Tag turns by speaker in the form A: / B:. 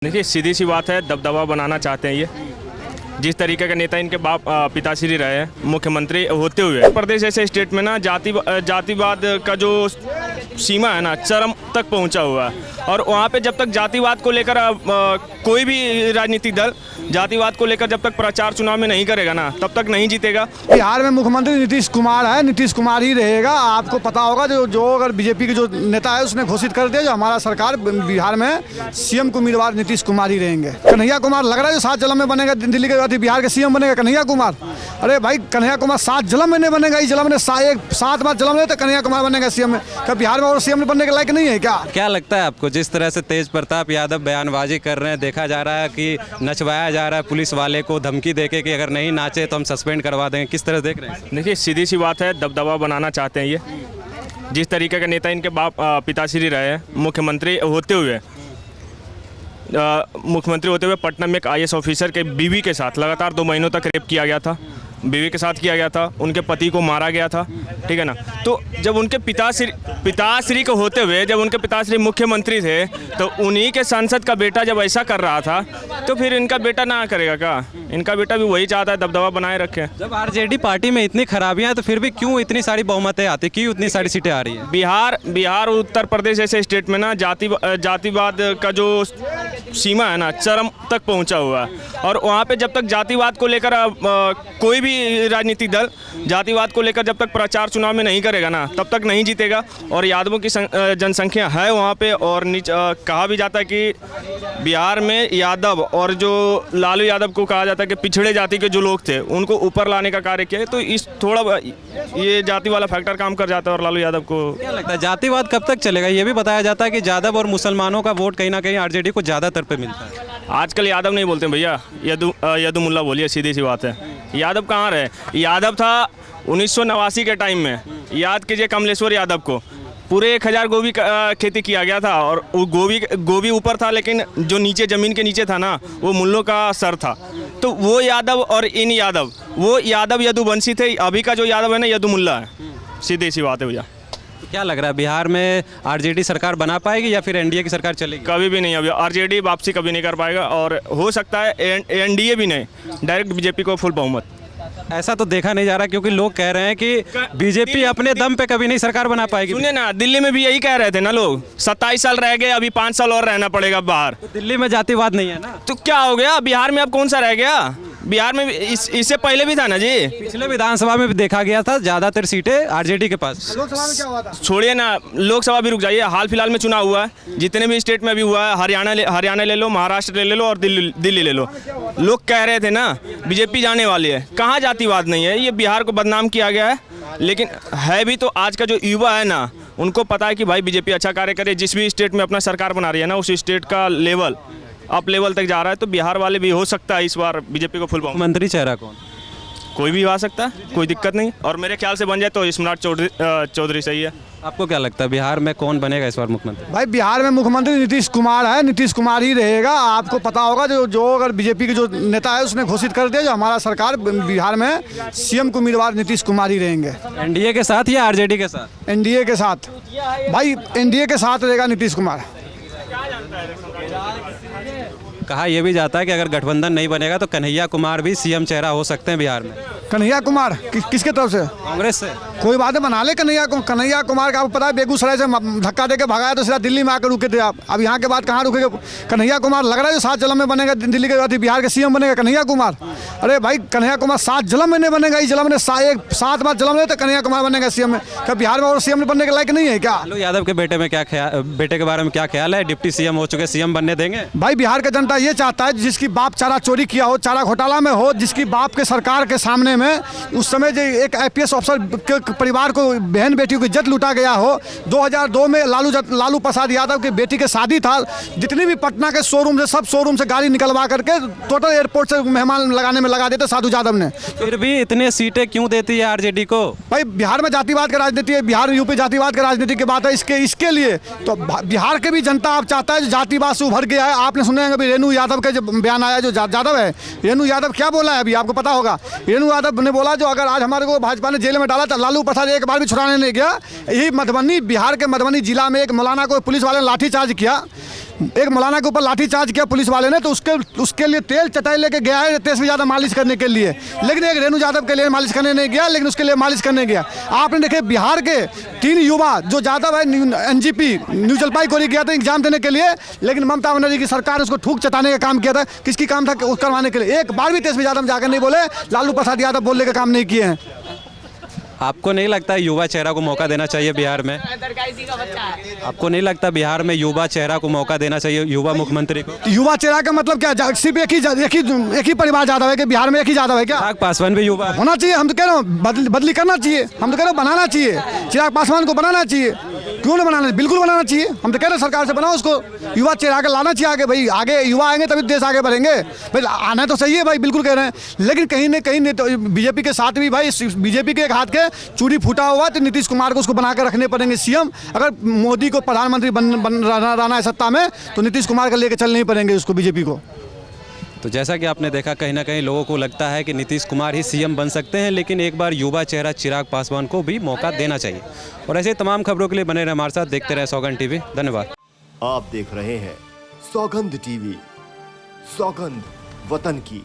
A: देखिए सीधी सी बात है, दबदबा बनाना चाहते हैं ये। जिस तरीके का नेता इनके बाप पिताश्री रहे हैं मुख्यमंत्री होते हुए, प्रदेश ऐसे स्टेट में ना जातिवाद का जो सीमा है ना चरम तक पहुंचा हुआ है। और वहाँ पे जब तक जातिवाद को लेकर कोई भी राजनीतिक दल जातिवाद को लेकर जब तक प्रचार चुनाव में नहीं करेगा ना तब तक नहीं जीतेगा।
B: बिहार में मुख्यमंत्री नीतीश कुमार है, नीतीश कुमार ही रहेगा। आपको पता होगा जो अगर बीजेपी के जो नेता है उसने घोषित कर दिया जो हमारा सरकार बिहार में सीएम को उम्मीदवार नीतीश कुमार ही रहेंगे। कन्हैया कुमार लग रहा है जो 7 जिलों में बनेगा, दिल्ली के बिहार के सीएम बनेगा कन्हैया कुमार। अरे भाई कन्हैया कुमार 7 जिलों में नहीं बनेगा, इस जिला में 7 बार जिला में तो कन्हैया कुमार बनेगा सीएम में। क्या बिहार में और सीएम बनने के लायक नहीं है क्या
C: लगता है आपको? जिस तरह से तेज प्रताप यादव बयानबाजी कर रहे हैं, देखा जा रहा है कि नचवाया जा रहा है पुलिस वाले को धमकी देके कि अगर नहीं नाचे तो हम सस्पेंड करवा देंगे, किस तरह देख रहे हैं?
A: देखिए सीधी सी बात है, दबदबा बनाना चाहते हैं ये। जिस तरीके का नेता इनके बाप पिताश्री रहे हैं मुख्यमंत्री होते हुए पटना में एक IAS ऑफिसर के बीवी के साथ लगातार 2 महीनों तक रेप किया गया था, बीवी के साथ किया गया था, उनके पति को मारा गया था, ठीक है ना। तो जब उनके पिताश्री को होते हुए जब उनके पिताश्री मुख्यमंत्री थे तो उन्हीं के सांसद का बेटा जब ऐसा कर रहा था तो फिर इनका बेटा ना करेगा क्या? इनका बेटा भी वही चाहता है दबदबा बनाए रखे।
C: जब RJD पार्टी में इतनी खराबियां हैं तो फिर भी क्यों इतनी सारी बहुमतें आती, क्यों इतनी सारी सीटें आ रही हैं?
A: बिहार और उत्तर प्रदेश ऐसे स्टेट में ना जातिवाद का जो सीमा है ना चरम तक पहुंचा हुआ है। और वहाँ पे जब तक जातिवाद को लेकर कोई भी राजनीतिक दल जातिवाद को लेकर जब तक प्रचार चुनाव में नहीं करेगा ना तब तक नहीं जीतेगा। और यादवों की जनसंख्या है वहाँ पे, और कहा भी जाता है कि बिहार में यादव और जो लालू यादव को कहा जाता है कि पिछड़े जाति के जो लोग थे उनको ऊपर लाने का कार्य किया है। तो इस थोड़ा ये जाति वाला फैक्टर काम कर जाता है। और लालू यादव को
C: क्या लगता है जातिवाद कब तक चलेगा? ये भी बताया जाता है कि यादव और मुसलमानों का वोट कहीं ना कहीं RJD को ज़्यादातर पे मिलता है।
A: आजकल यादव नहीं बोलते भैया, यदु मुल्ला बोलिए, सीधी सी बात है। यादव कहाँ रहे? यादव था 1989 के टाइम में, याद कीजिए कमलेश्वर यादव को पूरे 1000 गोभी खेती किया गया था। और वो गोभी ऊपर था, लेकिन जो नीचे ज़मीन के नीचे था ना वो मुल्लों का सर था। तो वो यादव और इन यादव, वो यादव यदुवंशी थे। अभी का जो यादव है ना यदु मुल्ला है, सीधी सी बात है भैया।
C: क्या लग रहा है बिहार में RJD सरकार बना पाएगी या फिर NDA की सरकार चलेगी?
A: कभी भी नहीं। अभी RJD वापसी कभी नहीं कर पाएगा, और हो सकता है NDA भी नहीं, डायरेक्ट बीजेपी को फुल बहुमत।
C: ऐसा तो देखा नहीं जा रहा, क्योंकि लोग कह रहे हैं कि बीजेपी अपने दम पे कभी नहीं सरकार बना पाएगी।
A: सुनिए ना, दिल्ली में भी यही कह रहे थे ना लोग, 27 साल रह गए, अभी 5 साल और रहना पड़ेगा बाहर।
C: तो दिल्ली में जातिवाद नहीं है ना,
A: तो क्या हो गया? बिहार में अब कौन सा रह गया? बिहार में इससे पहले भी था ना जी।
C: पिछले विधानसभा में भी देखा गया था ज्यादातर सीटें RJD के पास।
B: लोकसभा में क्या हुआ था?
A: छोड़िए ना, लोकसभा भी रुक जाइए, हाल फिलहाल में चुनाव हुआ है, जितने भी स्टेट में भी हुआ है, हरियाणा ले लो, महाराष्ट्र ले लो और दिल्ली ले लो। लोग कह रहे थे ना बीजेपी जाने वाली है। कहाँ जातिवाद नहीं है, ये बिहार को बदनाम किया गया है। लेकिन है भी तो आज का जो युवा है ना उनको पता है कि भाई बीजेपी अच्छा कार्य करे। जिस भी स्टेट में अपना सरकार बना रही है ना उस स्टेट का लेवल अप लेवल तक जा रहा है। तो बिहार वाले भी हो सकता है इस बार बीजेपी को फुल बहुमत।
C: मंत्री चेहरा कौन?
A: कोई भी आ सकता है, कोई दिक्कत नहीं। और मेरे ख्याल से बन जाए तो सम्राट चौधरी सही है।
C: आपको क्या लगता है बिहार में कौन बनेगा इस बार मुख्यमंत्री?
B: भाई बिहार में मुख्यमंत्री नीतीश कुमार है, नीतीश कुमार ही रहेगा। आपको पता होगा जो अगर बीजेपी के जो नेता है उसने घोषित कर दिया जो हमारा सरकार बिहार में सीएम को उम्मीदवार नीतीश कुमार ही रहेंगे।
C: NDA के साथ या RJD के साथ?
B: NDA के साथ। भाई NDA के साथ रहेगा नीतीश कुमार।
C: कहा यह भी जाता है कि अगर गठबंधन नहीं बनेगा तो कन्हैया कुमार भी CM चेहरा हो सकते हैं बिहार में।
B: कन्हैया कुमार किसके तरफ से?
C: कांग्रेस से।
B: कोई बात है, बना ले कन्हैया कुमार का। आपको पता है बेगूसराय से धक्का देके भगाया तो सीधा दिल्ली में आकर रुके थे आप। अब यहाँ के बाद कहाँ रुकेंगे? कन्हैया कुमार लग रहा है जो 7 जिलों में बनेगा, दिल्ली के बिहार के सीएम बनेगा कन्हैया कुमार। अरे भाई कन्हैया कुमार 7 जिलों में नहीं बनेगा, इस जिला में 7 बार जिला में तो कन्हैया कुमार बनेगा सीएम में। क्या बिहार में और सीएम बनने के लायक नहीं है क्या?
C: लालू यादव के बेटे के बारे में क्या ख्याल है? डिप्टी CM हो चुके, CM बनने देंगे?
B: भाई बिहार का जनता ये चाहता है जिसकी बाप चारा चोरी किया हो, चारा घोटाला में हो, जिसकी बाप के सरकार के सामने में उस समय जो एक IPS ऑफिसर के परिवार को, बहन बेटियों की इज्जत लूटा गया हो। 2002 में लालू प्रसाद यादव की बेटी की शादी था, जितनी भी पटना के सब शोरूम से गाड़ी निकलवा करके टोटल एयरपोर्ट से मेहमान लगाने में लगा देते साधु यादव ने।
C: फिर भी इतने सीटें क्यों देती है RJD को?
B: भाई बिहार में जातिवाद की राजनीति है, बिहार यूपी जातिवाद की राजनीति की बात है। इसके लिए तो बिहार के भी जनता आप चाहता है जो जातिवाद से उभर गया है। आपने सुने अभी रेणु यादव का जो बयान आया, जो यादव है, रेणु यादव क्या बोला है अभी आपको पता होगा? रेणु यादव ने बोला जो अगर आज हमारे को भाजपा ने जेल में डाला तो लालू प्रसाद एक बार भी छुड़ाने नहीं गया। यही मधुबनी, बिहार के मधुबनी जिला में एक मौलाना को पुलिस वाले ने लाठीचार्ज किया। एक मौलाना के ऊपर लाठीचार्ज किया पुलिस वाले ने, तो उसके लिए तेल चटाई लेके गया है तेज से ज़्यादा मालिश करने के लिए, लेकिन एक रेणु यादव के लिए मालिश करने नहीं गया, लेकिन उसके लिए मालिश करने गया। आपने देखे बिहार के 3 युवा जो यादव है NGP न्यू जलपाईगुड़ी गया था एग्जाम देने के लिए, लेकिन ममता बनर्जी की सरकार ने उसको ठूक चटाने का काम किया था। किसकी काम था करवाने के लिए? एक बार भी तेज से ज़्यादा जाकर नहीं बोले, लालू प्रसाद यादव बोलने का काम नहीं किए हैं।
C: आपको नहीं लगता युवा चेहरा को मौका देना चाहिए बिहार में? आपको नहीं लगता बिहार में युवा चेहरा को मौका देना चाहिए, युवा मुख्यमंत्री को?
B: युवा चेहरा का मतलब क्या? सिर्फ एक ही परिवार यादव है कि बिहार में एक ही यादव है क्या?
C: चिराग पासवान भी युवा
B: होना चाहिए। हम तो कह रहे हैं बदली करना चाहिए, हम तो कह रहे हैं बनाना चाहिए, चिराग पासवान को बनाना चाहिए। क्यों नहीं बनाना? बिल्कुल बनाना चाहिए। हम तो कह रहे हैं सरकार से बनाओ उसको, युवा चेहरा का लाना चाहिए आगे। भाई आगे युवा आएंगे तभी देश आगे बढ़ेंगे। भाई आना तो सही है भाई, बिल्कुल कह रहे हैं, लेकिन कहीं न कहीं तो बीजेपी के साथ भी भाई, बीजेपी के एक हाथ के चूड़ी फूटा हुआ तो नीतीश कुमार को उसको बना कर रखने पड़ेंगे सीएम। अगर मोदी को प्रधानमंत्री रहना है सत्ता में, तो नीतीश कुमार का लेकर चलने ही पड़ेंगे उसको, बीजेपी को।
C: तो जैसा कि आपने देखा, कहीं ना कहीं लोगों को लगता है कि नीतीश कुमार ही सीएम बन सकते हैं, लेकिन एक बार युवा चेहरा चिराग पासवान को भी मौका देना चाहिए। और ऐसे तमाम खबरों के लिए बने रहे हमारे साथ, देखते रहे सौगंध टीवी। धन्यवाद।
D: आप देख रहे हैं सौगंध टीवी, सौगंध वतन की।